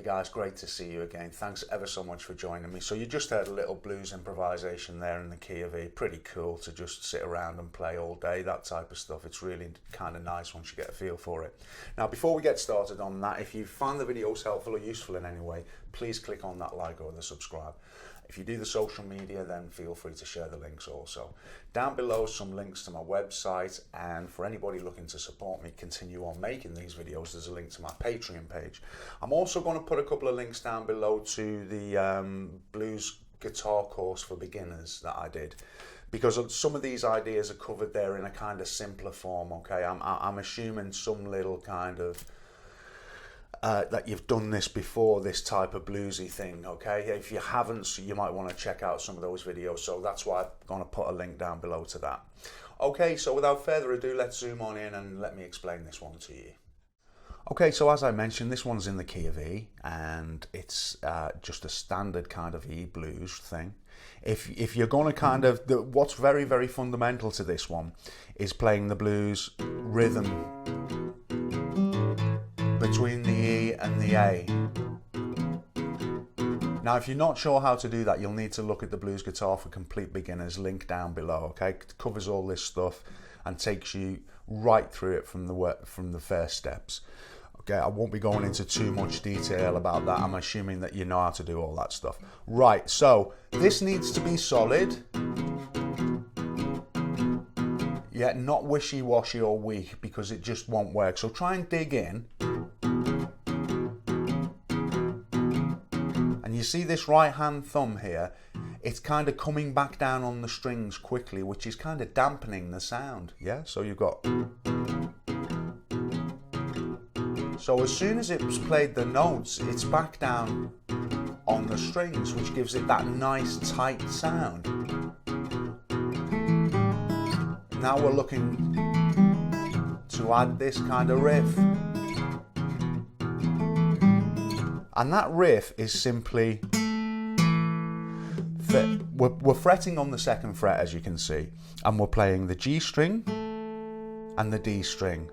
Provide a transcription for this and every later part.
guys, great to see you again. Thanks ever so much for joining me. So you just heard a little blues improvisation there in the key of E. Pretty cool to just sit around and play all day, that type of stuff. It's really kind of nice once you get a feel for it. Now, before we get started on that, if you find the videos helpful or useful in any way, please click on that like or the subscribe. If you do the social media, then feel free to share the links also. Down below, some links to my website, and for anybody looking to support me continue on making these videos, there's a link to my Patreon page. I'm also going to put a couple of links down below to the blues guitar course for beginners that I did, because some of these ideas are covered there in a kind of simpler form. Okay, I'm assuming some little kind of that you've done this before, this type of bluesy thing. Okay, if you haven't, you might want to check out some of those videos, so that's why I'm going to put a link down below to that. Okay, so without further ado, let's zoom on in and let me explain this one to you. Okay, so as I mentioned, this one's in the key of E, and it's just a standard kind of E blues thing. If you're going to kind of, what's very, very fundamental to this one is playing the blues rhythm between the E and the A. Now, if you're not sure how to do that, you'll need to look at the Blues Guitar for Complete Beginners link down below. Okay, it covers all this stuff and takes you right through it from the first steps. Okay, I won't be going into too much detail about that. I'm assuming that you know how to do all that stuff. Right, so this needs to be solid, yet not wishy-washy or weak, because it just won't work. So try and dig in. And you see this right hand thumb here, it's kind of coming back down on the strings quickly, which is kind of dampening the sound. Yeah, so you've got, so as soon as it's played the notes, it's back down on the strings, which gives it that nice tight sound. Now we're looking to add this kind of riff. And that riff is simply, we're fretting on the second fret, as you can see, and we're playing the G string and the D string.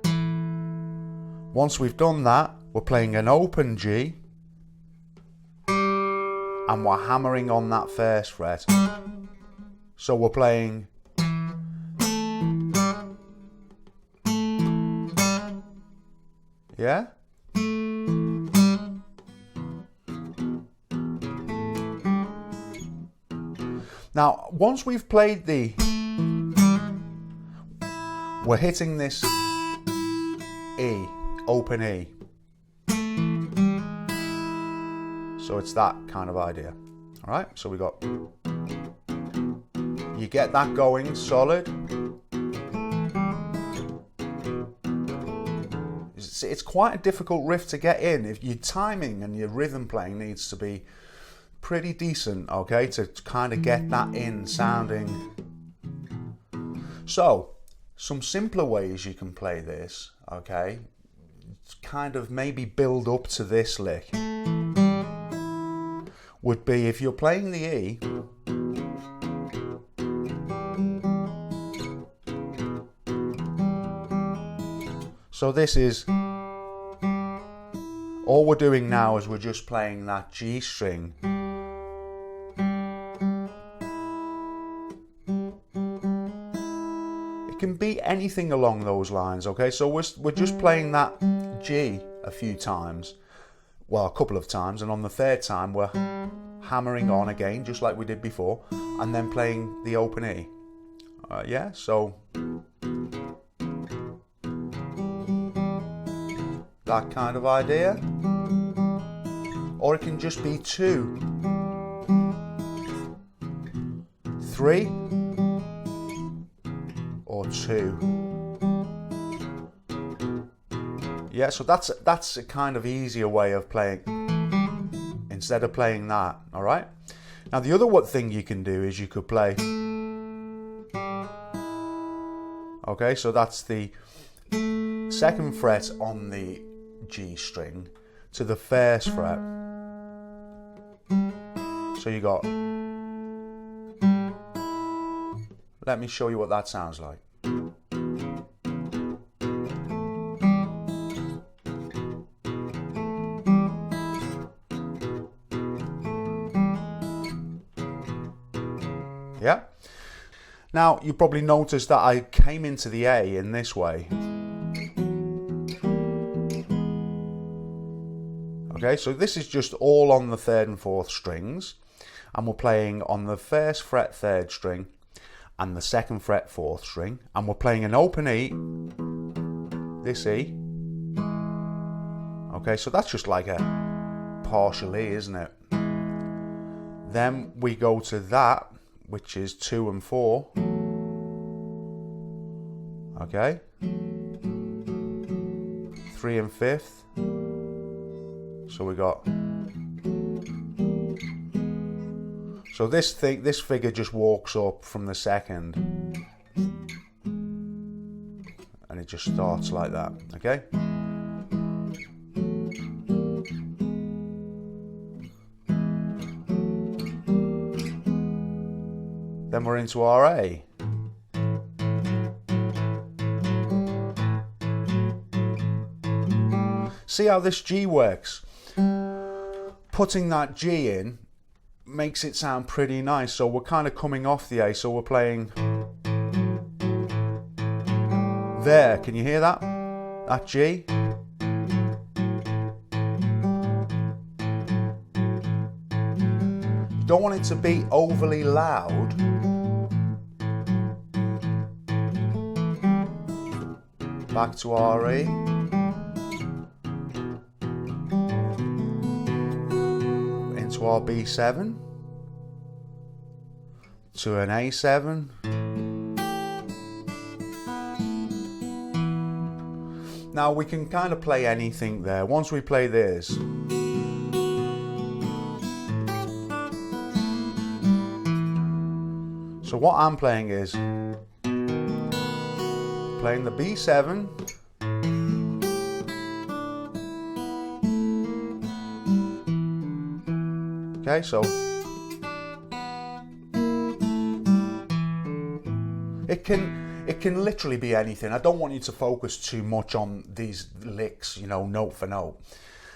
Once we've done that, we're playing an open G and we're hammering on that first fret. So we're playing yeah? Now, once we've played we're hitting this E, open E. So it's that kind of idea. All right, so we got, you get that going solid. It's quite a difficult riff to get in. If your timing and your rhythm playing needs to be pretty decent, okay, to kind of get that in sounding. So some simpler ways you can play this, okay, kind of maybe build up to this lick, would be if you're playing the E, so this is, all we're doing now is we're just playing that G string. It can be anything along those lines, okay? So we're just playing that G a few times, well, a couple of times, and on the third time we're hammering on again, just like we did before, and then playing the open E. Yeah, so that kind of idea. Or it can just be 2, 3, or 2. Yeah, so that's a kind of easier way of playing instead of playing that. All right. Now the other thing you can do is you could play. Okay, so that's the second fret on the G string to the first fret. So you got, let me show you what that sounds like. Now, you probably noticed that I came into the A in this way. Okay, so this is just all on the 3rd and 4th strings, and we're playing on the 1st fret 3rd string and the 2nd fret 4th string, and we're playing an open E, this E. Okay, so that's just like a partial E, isn't it? Then we go to that, which is 2 and 4. Okay, 3 and 5th. So we got, so this figure just walks up from the 2nd, and it just starts like that. Okay. Then we're into our A. See how this G works? Putting that G in makes it sound pretty nice. So we're kind of coming off the A, so we're playing there. Can you hear that? That G. You don't want it to be overly loud. Back to our E. Into our B7. To an A7. Now we can kind of play anything there. Once we play this, so what I'm playing is playing the B7, okay, so it can literally be anything. I don't want you to focus too much on these licks, you know, note for note,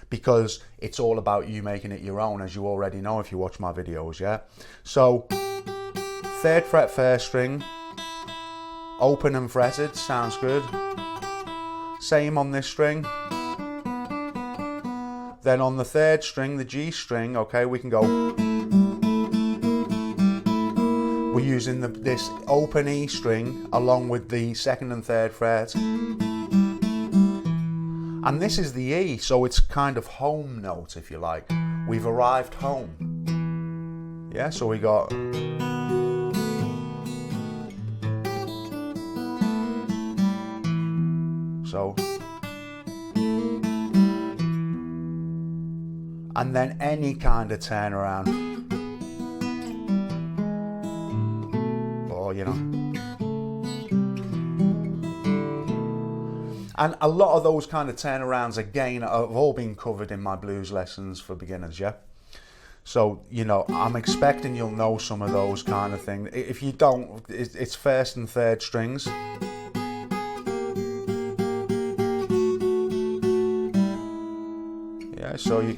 because it's all about you making it your own, as you already know if you watch my videos, yeah? So 3rd fret 1st string, open and fretted, sounds good. Same on this string. Then on the 3rd string, the G string, okay, we can go. We're using this open E string along with the 2nd and 3rd fret. And this is the E, so it's kind of home note, if you like. We've arrived home. Yeah, so we got. So, and then any kind of turnaround, or you know, and a lot of those kind of turnarounds again have all been covered in my blues lessons for beginners, yeah. So you know, I'm expecting you'll know some of those kind of things. If you don't, it's 1st and 3rd strings. So you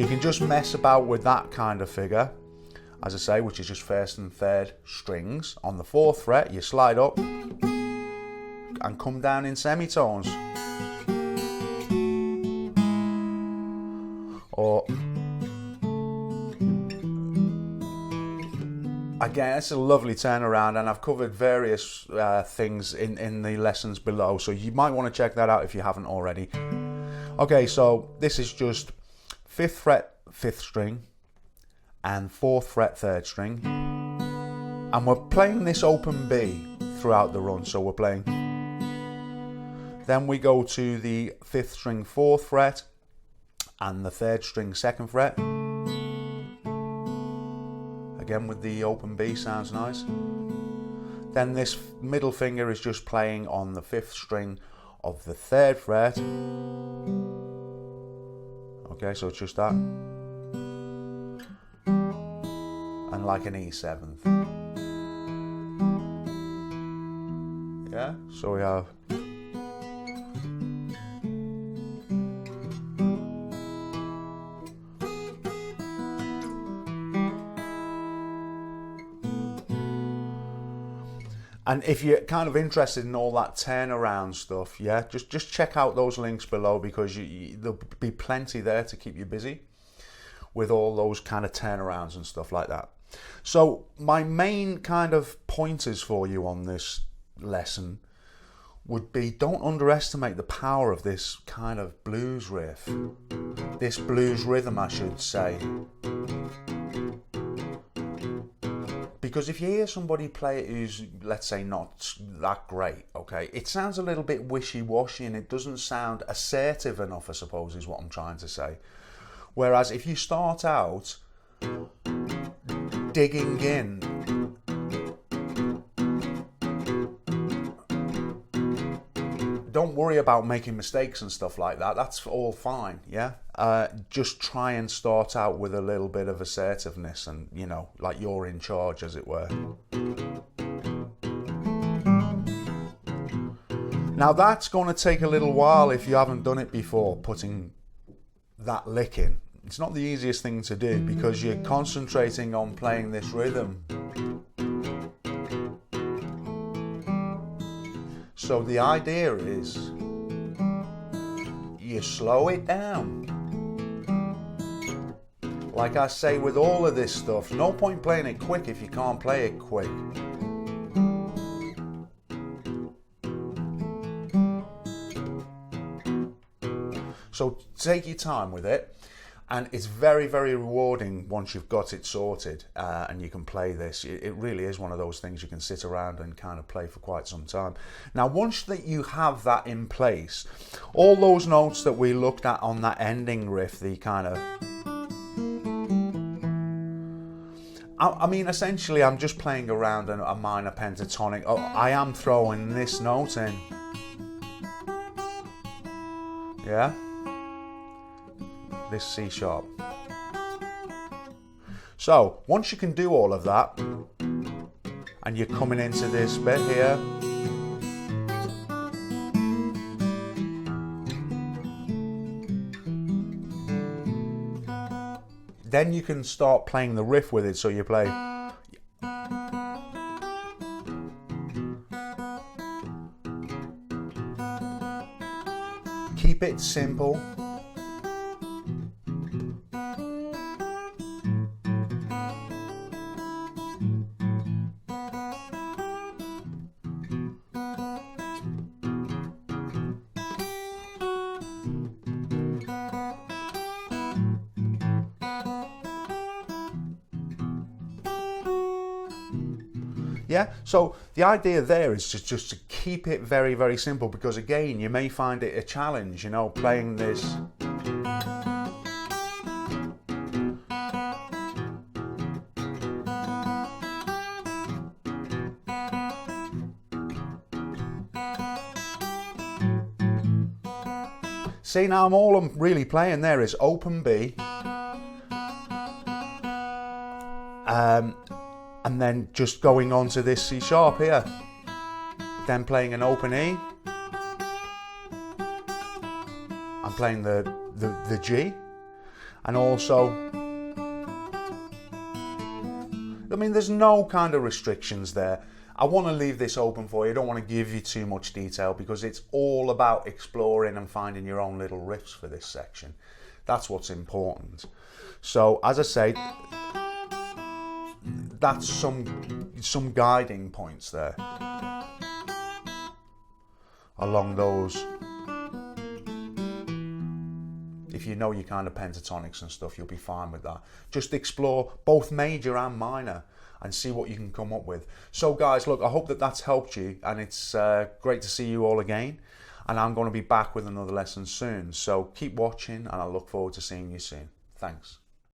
can just mess about with that kind of figure, as I say, which is just 1st and 3rd strings. On the 4th fret, you slide up and come down in semitones. Or again, it's a lovely turnaround, and I've covered various things in the lessons below, so you might want to check that out if you haven't already. Okay, so this is just 5th fret 5th string and 4th fret 3rd string, and we're playing this open B throughout the run, so we're playing. Then we go to the 5th string 4th fret and the 3rd string 2nd fret. Again with the open B, sounds nice. Then this middle finger is just playing on the 5th string of the 3rd fret. Okay, so it's just that. And like an E7th. Yeah, so we have. And if you're kind of interested in all that turnaround stuff, yeah, just check out those links below, because there'll be plenty there to keep you busy with all those kind of turnarounds and stuff like that. So my main kind of pointers for you on this lesson would be, don't underestimate the power of this kind of blues riff, this blues rhythm, I should say. Because if you hear somebody play it who's, let's say, not that great, okay, it sounds a little bit wishy-washy and it doesn't sound assertive enough, I suppose, is what I'm trying to say. Whereas if you start out digging in, don't worry about making mistakes and stuff like that. That's all fine, yeah? Just try and start out with a little bit of assertiveness and, you know, like you're in charge, as it were. Now that's going to take a little while if you haven't done it before, putting that lick in. It's not the easiest thing to do because you're concentrating on playing this rhythm. So the idea is you slow it down. Like I say with all of this stuff, no point playing it quick if you can't play it quick. So take your time with it. And it's very, very rewarding once you've got it sorted and you can play this. It really is one of those things you can sit around and kind of play for quite some time. Now, once that you have that in place, all those notes that we looked at on that ending riff, the kind of... I mean, essentially, I'm just playing around a minor pentatonic. Oh, I am throwing this note in. Yeah? This C sharp. So once you can do all of that and you're coming into this bit here, then you can start playing the riff with it. So you play keep it simple. Yeah, so the idea there is just to keep it very, very simple, because again, you may find it a challenge, you know, playing this. See, now all I'm really playing there is open B. And then just going on to this C sharp here, then playing an open E, I'm playing the G, and also, I mean, there's no kind of restrictions there. I want to leave this open for you. I don't want to give you too much detail because it's all about exploring and finding your own little riffs for this section. That's what's important. So, as I say, that's some guiding points there along those. If you know your kind of pentatonics and stuff, you'll be fine with that. Just explore both major and minor and see what you can come up with. So guys, look, I hope that that's helped you, and it's great to see you all again, and I'm going to be back with another lesson soon. So keep watching, and I look forward to seeing you soon. Thanks.